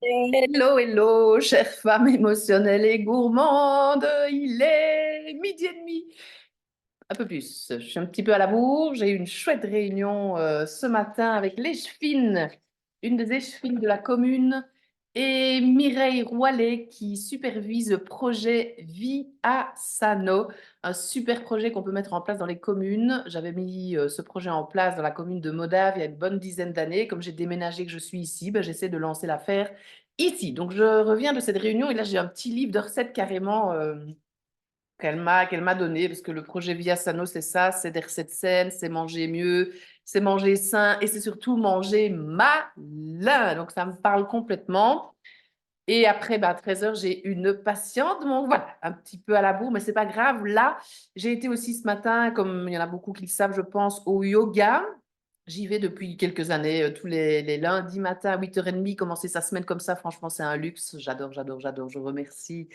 Hello, hello, chère femme émotionnelle et gourmande, il est midi et demi. Un peu plus, je suis un petit peu à la bourre, j'ai eu une chouette réunion ce matin avec l'échevine, une des échevines de la commune, et Mireille Roilet qui supervise le projet Vie à Sano, un super projet qu'on peut mettre en place dans les communes. J'avais mis ce projet en place dans la commune de Modave il y a une bonne dizaine d'années. Comme j'ai déménagé, que je suis ici, ben, j'essaie de lancer l'affaire ici. Donc je reviens de cette réunion et là j'ai un petit livre de recettes carrément qu'elle m'a donné, parce que le projet Via Sano, c'est ça, c'est des recettes saines, c'est manger mieux, c'est manger sain, et c'est surtout manger malin. Donc, ça me parle complètement. Et après, bah, à 13h, j'ai une patiente. Bon, voilà, un petit peu à la bourre, mais c'est pas grave. Là, j'ai été aussi ce matin, comme il y en a beaucoup qui le savent, je pense, au yoga. J'y vais depuis quelques années, tous les lundis matin à 8h30. Commencer sa semaine comme ça, franchement, c'est un luxe. J'adore, j'adore, j'adore. Je remercie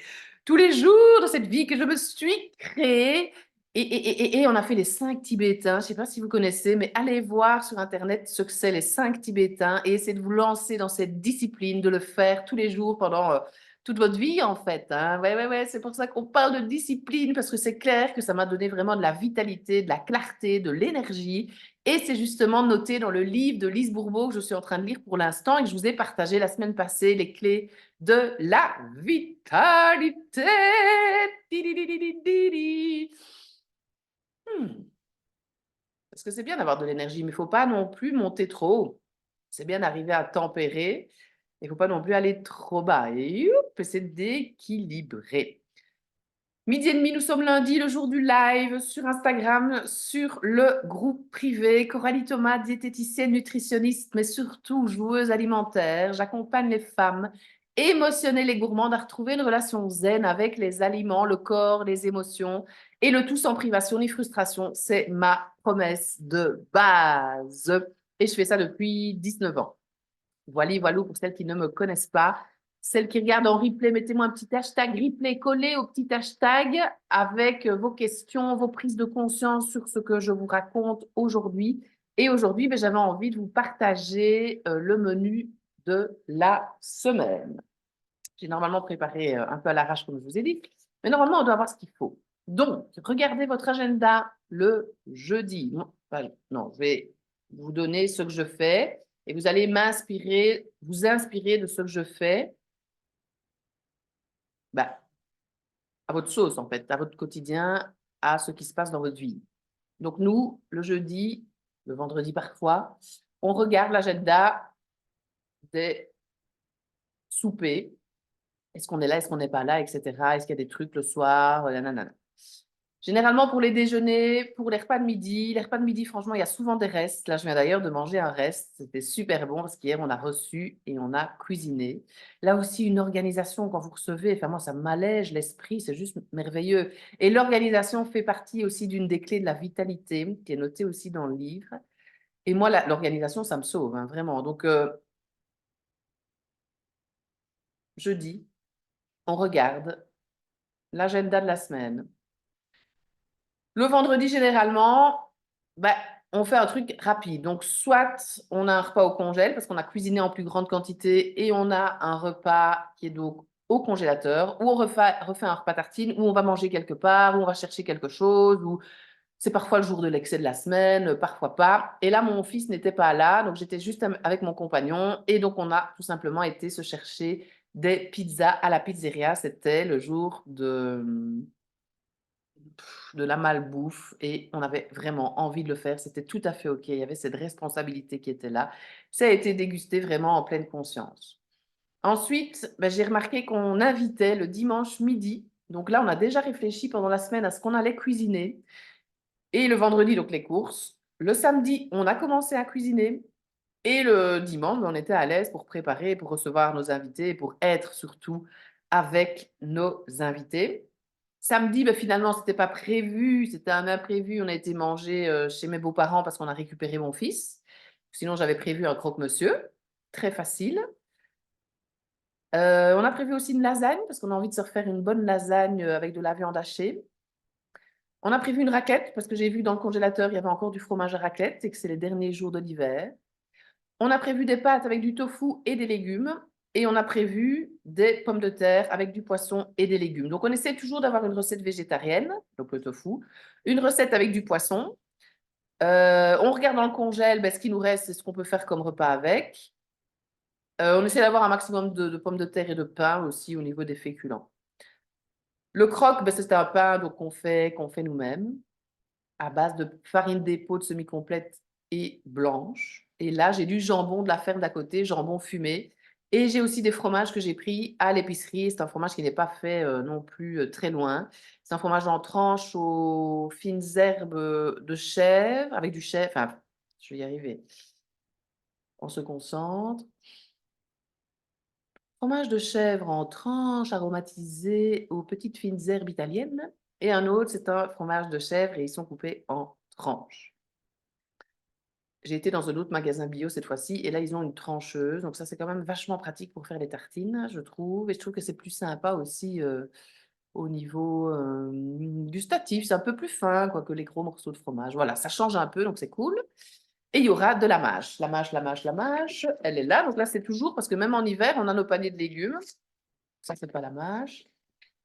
tous les jours de cette vie que je me suis créée. Et on a fait les 5 Tibétains. Je ne sais pas si vous connaissez, mais allez voir sur Internet ce que c'est les 5 Tibétains et essayez de vous lancer dans cette discipline, de le faire tous les jours pendant toute votre vie, en fait. Hein. Ouais, ouais, ouais. C'est pour ça qu'on parle de discipline, parce que c'est clair que ça m'a donné vraiment de la vitalité, de la clarté, de l'énergie. Et c'est justement noté dans le livre de Lise Bourbeau que je suis en train de lire pour l'instant et que je vous ai partagé la semaine passée, les clés de la vitalité. Hmm. Parce que c'est bien d'avoir de l'énergie, mais il ne faut pas non plus monter trop haut. C'est bien d'arriver à tempérer, il ne faut pas non plus aller trop bas. Et c'est d'équilibrer. Midi et demi, nous sommes lundi, le jour du live sur Instagram, sur le groupe privé. Coralie Thomas, diététicienne, nutritionniste, mais surtout joueuse alimentaire. J'accompagne les femmes émotionnelles et gourmandes à retrouver une relation zen avec les aliments, le corps, les émotions, et le tout sans privation ni frustration. C'est ma promesse de base. Et je fais ça depuis 19 ans. Voilà, voilà pour celles qui ne me connaissent pas. Celles qui regardent en replay, mettez-moi un petit hashtag replay collé au petit hashtag avec vos questions, vos prises de conscience sur ce que je vous raconte aujourd'hui. Et aujourd'hui, ben, j'avais envie de vous partager le menu de la semaine. J'ai normalement préparé un peu à l'arrache, comme je vous ai dit, mais normalement, on doit avoir ce qu'il faut. Donc, regardez votre agenda le jeudi. Non, non, je vais vous donner ce que je fais et vous allez m'inspirer, vous inspirer de ce que je fais bah, à votre sauce, en fait, à votre quotidien, à ce qui se passe dans votre vie. Donc, nous, le jeudi, le vendredi parfois, on regarde l'agenda des soupers. Est-ce qu'on est là, est-ce qu'on n'est pas là, etc. Est-ce qu'il y a des trucs le soir, nanana. Généralement, pour les déjeuners, pour les repas de midi, franchement, il y a souvent des restes. Là, je viens d'ailleurs de manger un reste. C'était super bon parce qu'hier, on a reçu et on a cuisiné. Là aussi, une organisation, quand vous recevez, enfin, moi, ça m'allège l'esprit, c'est juste merveilleux. Et l'organisation fait partie aussi d'une des clés de la vitalité, qui est notée aussi dans le livre. Et moi, l'organisation, ça me sauve, hein, vraiment. Donc, jeudi, on regarde l'agenda de la semaine. Le vendredi, généralement, bah, on fait un truc rapide. Donc, soit on a un repas au congèle parce qu'on a cuisiné en plus grande quantité et on a un repas qui est donc au congélateur, ou on refait un repas tartine, ou on va manger quelque part, ou on va chercher quelque chose, ou c'est parfois le jour de l'excès de la semaine, parfois pas. Et là, mon fils n'était pas là, donc j'étais juste avec mon compagnon, et donc on a tout simplement été se chercher des pizzas à la pizzeria. C'était le jour de la malbouffe et on avait vraiment envie de le faire. C'était tout à fait OK. Il y avait cette responsabilité qui était là. Ça a été dégusté vraiment en pleine conscience. Ensuite, ben, j'ai remarqué qu'on invitait le dimanche midi. Donc là, on a déjà réfléchi pendant la semaine à ce qu'on allait cuisiner. Et le vendredi, donc les courses. Le samedi, on a commencé à cuisiner. Et le dimanche, ben, on était à l'aise pour préparer, pour recevoir nos invités et pour être surtout avec nos invités. Samedi, ben, finalement, c'était pas prévu, c'était un imprévu. On a été manger chez mes beaux-parents parce qu'on a récupéré mon fils. Sinon, j'avais prévu un croque-monsieur, très facile. On a prévu aussi une lasagne parce qu'on a envie de se refaire une bonne lasagne avec de la viande hachée. On a prévu une raclette parce que j'ai vu dans le congélateur, il y avait encore du fromage à raclette et que c'est les derniers jours de l'hiver. On a prévu des pâtes avec du tofu et des légumes. Et on a prévu des pommes de terre avec du poisson et des légumes. Donc, on essaie toujours d'avoir une recette végétarienne, donc le tofu, une recette avec du poisson. On regarde dans le congèle ce qui nous reste et ce qu'on peut faire comme repas avec. On essaie d'avoir un maximum de pommes de terre et de pain aussi au niveau des féculents. Le croque, c'est un pain qu'on fait nous-mêmes à base de farine d'épeautre de semi-complète et blanche. Et là, j'ai du jambon de la ferme d'à côté, jambon fumé. Et j'ai aussi des fromages que j'ai pris à l'épicerie. C'est un fromage qui n'est pas fait non plus très loin. C'est un fromage en tranches aux fines herbes de chèvre, avec du chèvre. Enfin, je vais y arriver. On se concentre. Fromage de chèvre en tranches aromatisé aux petites fines herbes italiennes. Et un autre, c'est un fromage de chèvre et ils sont coupés en tranches. J'ai été dans un autre magasin bio cette fois-ci et là, ils ont une trancheuse. Donc ça, c'est quand même vachement pratique pour faire les tartines, je trouve. Et je trouve que c'est plus sympa aussi au niveau gustatif. C'est un peu plus fin quoi, que les gros morceaux de fromage. Voilà, ça change un peu, donc c'est cool. Et il y aura de la mâche. La mâche, la mâche, la mâche. Elle est là. Donc là, c'est toujours parce que même en hiver, on a nos paniers de légumes. Ça, c'est pas la mâche.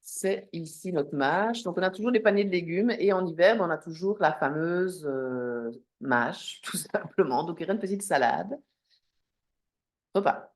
C'est ici notre mâche. Donc, on a toujours les paniers de légumes et en hiver, on a toujours la fameuse mâche, tout simplement. Donc, il y aura une petite salade. Repas.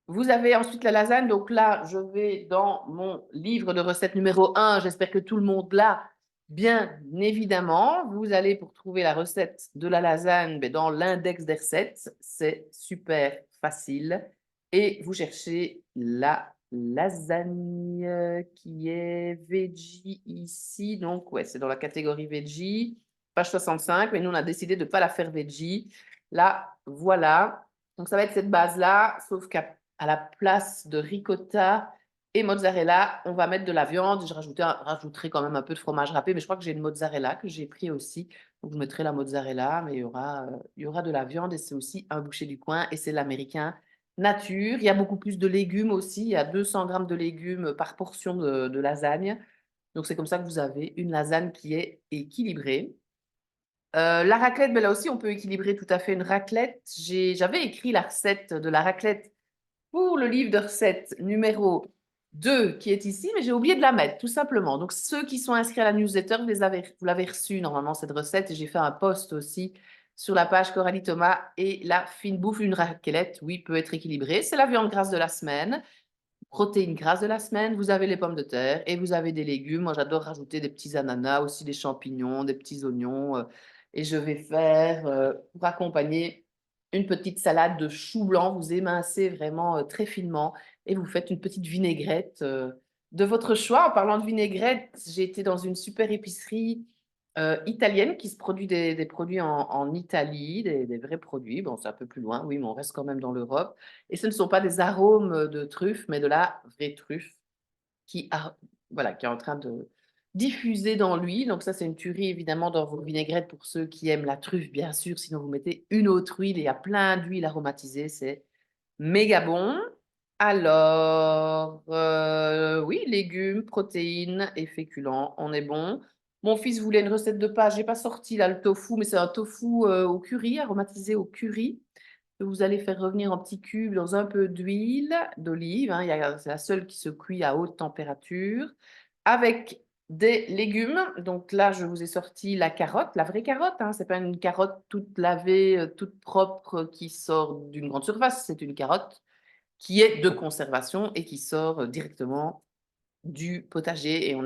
Vous avez ensuite la lasagne. Donc là, je vais dans mon livre de recettes numéro 1. J'espère que tout le monde l'a. Bien évidemment, vous allez pour trouver la recette de la lasagne dans l'index des recettes. C'est super facile. Et vous cherchez la lasagne qui est veggie ici. Donc, ouais, c'est dans la catégorie veggie, page 65. Mais nous, on a décidé de ne pas la faire veggie. Là, voilà. Donc, ça va être cette base-là, sauf qu'à la place de ricotta et mozzarella, on va mettre de la viande. Je rajouterai quand même un peu de fromage râpé, mais je crois que j'ai une mozzarella que j'ai pris aussi. Donc, je mettrai la mozzarella, mais il y aura de la viande et c'est aussi un boucher du coin et c'est l'américain nature. Il y a beaucoup plus de légumes aussi. Il y a 200 grammes de légumes par portion de lasagne. Donc, c'est comme ça que vous avez une lasagne qui est équilibrée. La raclette, là aussi, on peut équilibrer tout à fait une raclette. J'avais écrit la recette de la raclette pour le livre de recettes numéro 2 qui est ici, mais j'ai oublié de la mettre, tout simplement. Donc, ceux qui sont inscrits à la newsletter, vous l'avez reçu normalement, cette recette. Et j'ai fait un post aussi sur la page Coralie Thomas. Et la fine bouffe, une raclette, oui, peut être équilibrée. C'est la viande grasse de la semaine. Protéines grasses de la semaine, vous avez les pommes de terre et vous avez des légumes. Moi, j'adore rajouter des petits ananas, aussi des champignons, des petits oignons. Et je vais faire, pour accompagner, une petite salade de chou blanc. Vous émincez vraiment très finement et vous faites une petite vinaigrette de votre choix. En parlant de vinaigrette, j'ai été dans une super épicerie italienne qui se produit des produits en Italie, des vrais produits. Bon, c'est un peu plus loin, oui, mais on reste quand même dans l'Europe. Et ce ne sont pas des arômes de truffe, mais de la vraie truffe qui, voilà, qui est en train de diffuser dans l'huile. Donc ça, c'est une tuerie, évidemment, dans vos vinaigrettes pour ceux qui aiment la truffe, bien sûr. Sinon, vous mettez une autre huile et il y a plein d'huiles aromatisées. C'est méga bon. Alors, oui, légumes, protéines et féculents, on est bon. Mon fils voulait une recette de pâtes. J'ai pas sorti là le tofu, mais c'est un tofu au curry, aromatisé au curry, que vous allez faire revenir en petits cubes dans un peu d'huile d'olive. Hein. C'est la seule qui se cuit à haute température, avec des légumes. Donc là, je vous ai sorti la carotte, la vraie carotte. Hein. C'est pas une carotte toute lavée, toute propre qui sort d'une grande surface. C'est une carotte qui est de conservation et qui sort directement du potager et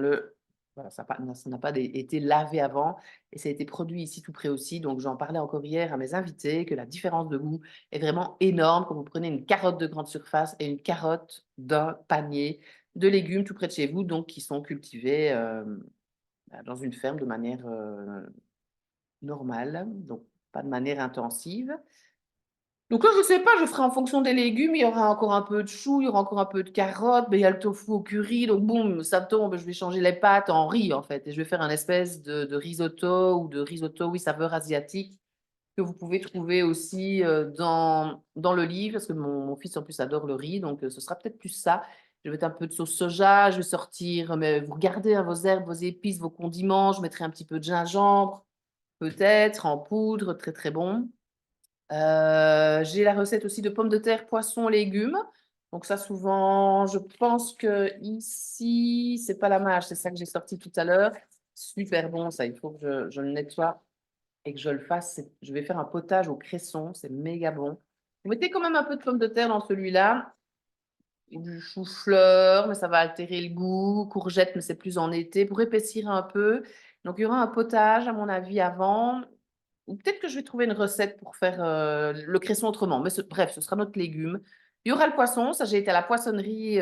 voilà, ça n'a pas été lavé avant et ça a été produit ici tout près aussi. Donc j'en parlais encore hier à mes invités que la différence de goût est vraiment énorme quand vous prenez une carotte de grande surface et une carotte d'un panier de légumes tout près de chez vous, donc qui sont cultivés dans une ferme de manière normale, donc pas de manière intensive. Donc là, je ne sais pas, je ferai en fonction des légumes. Il y aura encore un peu de choux, il y aura encore un peu de carottes, mais il y a le tofu au curry. Donc, boum, ça tombe, je vais changer les pâtes en riz, en fait. Et je vais faire un espèce de risotto ou de risotto, oui, saveur asiatique, que vous pouvez trouver aussi dans le livre, parce que mon fils, en plus, adore le riz. Donc, ce sera peut-être plus ça. Je vais mettre un peu de sauce soja, je vais sortir, mais vous regardez hein, vos herbes, vos épices, vos condiments. Je mettrai un petit peu de gingembre, peut-être, en poudre, très, très bon. J'ai la recette aussi de pommes de terre, poissons, légumes. Donc ça, souvent, je pense que ici, c'est pas la mâche, c'est ça que j'ai sorti tout à l'heure. Super bon, ça, il faut que je le nettoie et que je le fasse. Je vais faire un potage au cresson, c'est méga bon. Vous mettez quand même un peu de pommes de terre dans celui-là, du chou-fleur, mais ça va altérer le goût, courgettes, mais c'est plus en été, pour épaissir un peu. Donc il y aura un potage, à mon avis, avant. Ou peut-être que je vais trouver une recette pour faire le cresson autrement. Mais bref, ce sera notre légume. Il y aura le poisson. Ça, j'ai été à la poissonnerie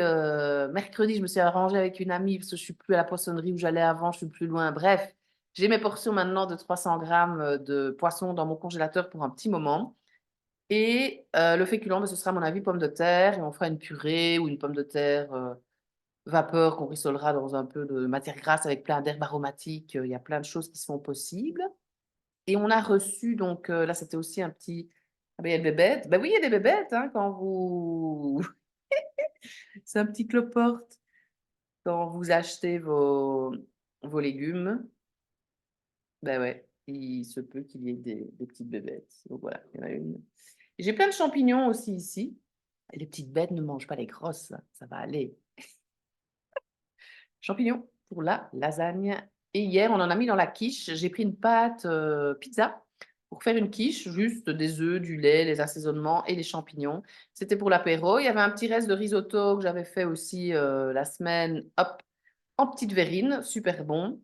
mercredi. Je me suis arrangée avec une amie parce que je suis plus à la poissonnerie où j'allais avant. Je suis plus loin. Bref, j'ai mes portions maintenant de 300 grammes de poisson dans mon congélateur pour un petit moment. Et le féculent, ben, ce sera à mon avis pomme de terre. Et on fera une purée ou une pomme de terre vapeur qu'on rissolera dans un peu de matière grasse avec plein d'herbes aromatiques. Il y a plein de choses qui sont possibles. Et on a reçu, donc là, c'était aussi un petit. Ah ben, il y a des bébêtes. Ben oui, il y a des bébêtes hein, quand vous. C'est un petit cloporte quand vous achetez vos légumes. Ben ouais, il se peut qu'il y ait des petites bébêtes. Donc voilà, il y en a une. Et j'ai plein de champignons aussi ici. Et les petites bêtes ne mangent pas les grosses, ça va aller. Champignons pour la lasagne. Et hier, on en a mis dans la quiche. J'ai pris une pâte pizza pour faire une quiche, juste des œufs, du lait, les assaisonnements et les champignons. C'était pour l'apéro. Il y avait un petit reste de risotto que j'avais fait aussi la semaine, hop, en petite verrine, super bon.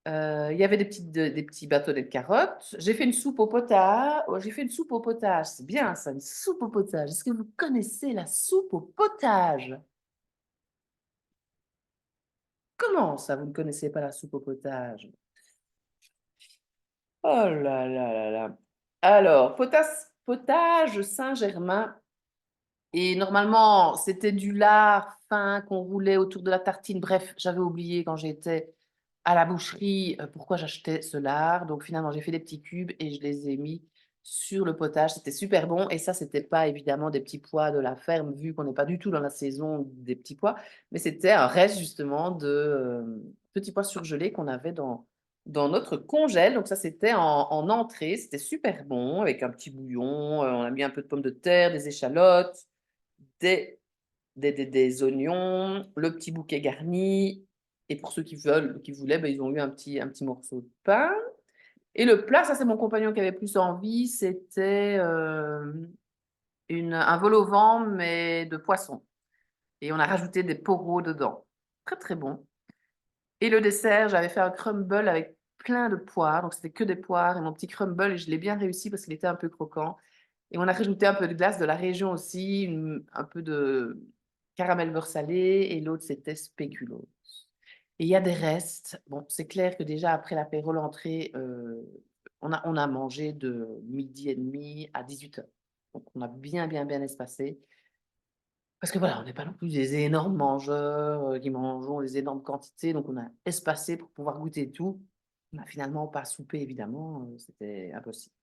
Il y avait des petits bâtonnets de carottes. J'ai fait une soupe au potage. Oh, j'ai fait une soupe au potage. C'est bien ça, une soupe au potage. Est-ce que vous connaissez la soupe au potage? Comment ça, vous ne connaissez pas la soupe au potage? Oh là là là là. Alors, potage Saint-Germain. Et normalement, c'était du lard fin qu'on roulait autour de la tartine. Bref, j'avais oublié quand j'étais à la boucherie pourquoi j'achetais ce lard. Donc finalement, j'ai fait des petits cubes et je les ai mis sur le potage. C'était super bon. Et ça, c'était pas évidemment des petits pois de la ferme, vu qu'on n'est pas du tout dans la saison des petits pois. Mais c'était un reste justement de petits pois surgelés qu'on avait dans notre congèle. Donc ça, c'était en entrée. C'était super bon avec un petit bouillon. On a mis un peu de pommes de terre, des échalotes, des, des oignons, le petit bouquet garni. Et pour ceux qui veulent, qui voulaient, ben, ils ont eu un petit morceau de pain. Et le plat, ça c'est mon compagnon qui avait plus envie, c'était un vol au vent, mais de poisson. Et on a rajouté des poros dedans. Très très bon. Et le dessert, j'avais fait un crumble avec plein de poires. Donc c'était que des poires et mon petit crumble, et je l'ai bien réussi parce qu'il était un peu croquant. Et on a rajouté un peu de glace de la région aussi, un peu de caramel beurre salé, et l'autre, c'était spéculoos. Et il y a des restes. Bon, c'est clair que déjà, après l'apéro, l'entrée, on a mangé de midi et demi à 18 heures. Donc, on a bien, bien, bien espacé. Parce que voilà, on n'est pas non plus des énormes mangeurs qui mangeons des énormes quantités. Donc, on a espacé pour pouvoir goûter tout. On n'a finalement pas soupé, évidemment. C'était impossible.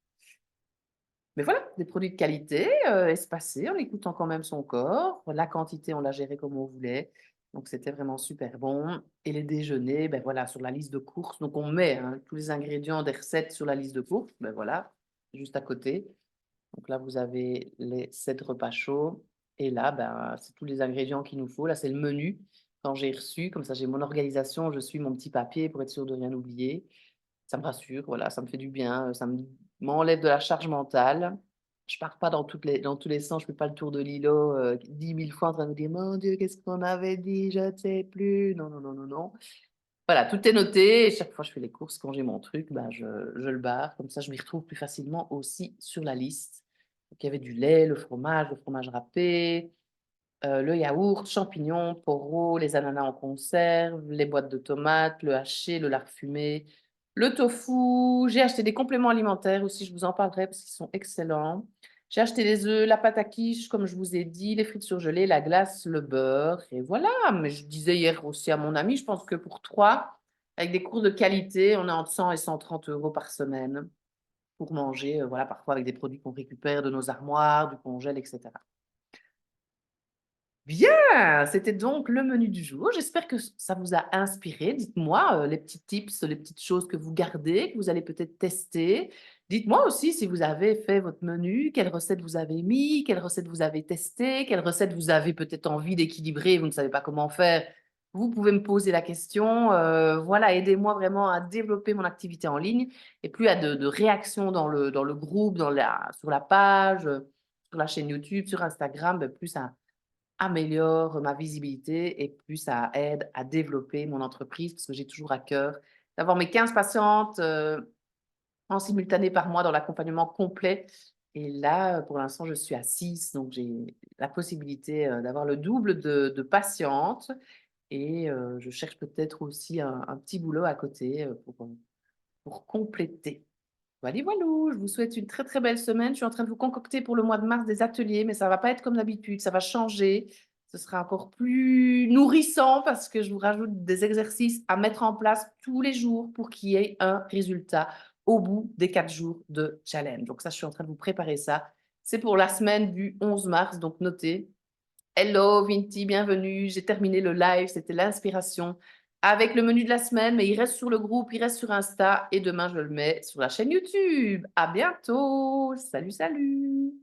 Mais voilà, des produits de qualité, espacés, en écoutant quand même son corps. La quantité, on l'a gérée comme on voulait. Donc, c'était vraiment super bon. Et les déjeuners, ben voilà, sur la liste de courses. Donc, on met hein, tous les ingrédients des recettes sur la liste de courses. Ben voilà, juste à côté. Donc là, vous avez les 7 repas chauds. Et là, ben, c'est tous les ingrédients qu'il nous faut. Là, c'est le menu. Quand j'ai reçu, comme ça, j'ai mon organisation, je suis mon petit papier pour être sûr de rien oublier. Ça me rassure, voilà, ça me fait du bien, m'enlève de la charge mentale. Je pars pas dans tous les sens, je fais pas le tour de l'îlot 10 000 fois en train de me dire, mon Dieu, qu'est-ce qu'on avait dit, je ne sais plus. Non, non, non, non, non. Voilà, tout est noté. Et chaque fois que je fais les courses, quand j'ai mon truc, ben, je le barre. Comme ça, je m'y retrouve plus facilement aussi sur la liste. Donc, il y avait du lait, le fromage râpé, le yaourt, champignons, poros, les ananas en conserve, les boîtes de tomates, le haché, le lard fumé, le tofu. J'ai acheté des compléments alimentaires aussi, je vous en parlerai parce qu'ils sont excellents. J'ai acheté les œufs, la pâte à quiche, comme je vous ai dit, les frites surgelées, la glace, le beurre. Et voilà, mais je disais hier aussi à mon ami, je pense que pour trois, avec des cours de qualité, on est entre 100 et 130 euros par semaine pour manger, voilà, parfois avec des produits qu'on récupère de nos armoires, du congèle, etc. Bien, c'était donc le menu du jour. J'espère que ça vous a inspiré. Dites-moi les petits tips, les petites choses que vous gardez, que vous allez peut-être tester. Dites-moi aussi si vous avez fait votre menu, quelle recette vous avez mis, quelle recette vous avez testé, quelle recette vous avez peut-être envie d'équilibrer, vous ne savez pas comment faire. Vous pouvez me poser la question. Voilà, aidez-moi vraiment à développer mon activité en ligne et plus à de réactions dans le groupe, sur la page, sur la chaîne YouTube, sur Instagram, ben, plus ça améliore ma visibilité et plus ça aide à développer mon entreprise parce que j'ai toujours à cœur d'avoir mes 15 patientes en simultané par mois dans l'accompagnement complet. Et là, pour l'instant, je suis à 6, donc j'ai la possibilité d'avoir le double de patientes et je cherche peut-être aussi un petit boulot à côté pour compléter. Voilà, voilà, je vous souhaite une très très belle semaine. Je suis en train de vous concocter pour le mois de mars des ateliers, mais ça va pas être comme d'habitude, ça va changer. Ce sera encore plus nourrissant parce que je vous rajoute des exercices à mettre en place tous les jours pour qu'il y ait un résultat au bout des 4 jours de challenge. Donc ça, je suis en train de vous préparer ça. C'est pour la semaine du 11 mars, donc notez. Hello Vinti, bienvenue. J'ai terminé le live, c'était l'inspiration avec le menu de la semaine, mais il reste sur le groupe, il reste sur Insta et demain je le mets sur la chaîne YouTube. À bientôt. Salut, salut.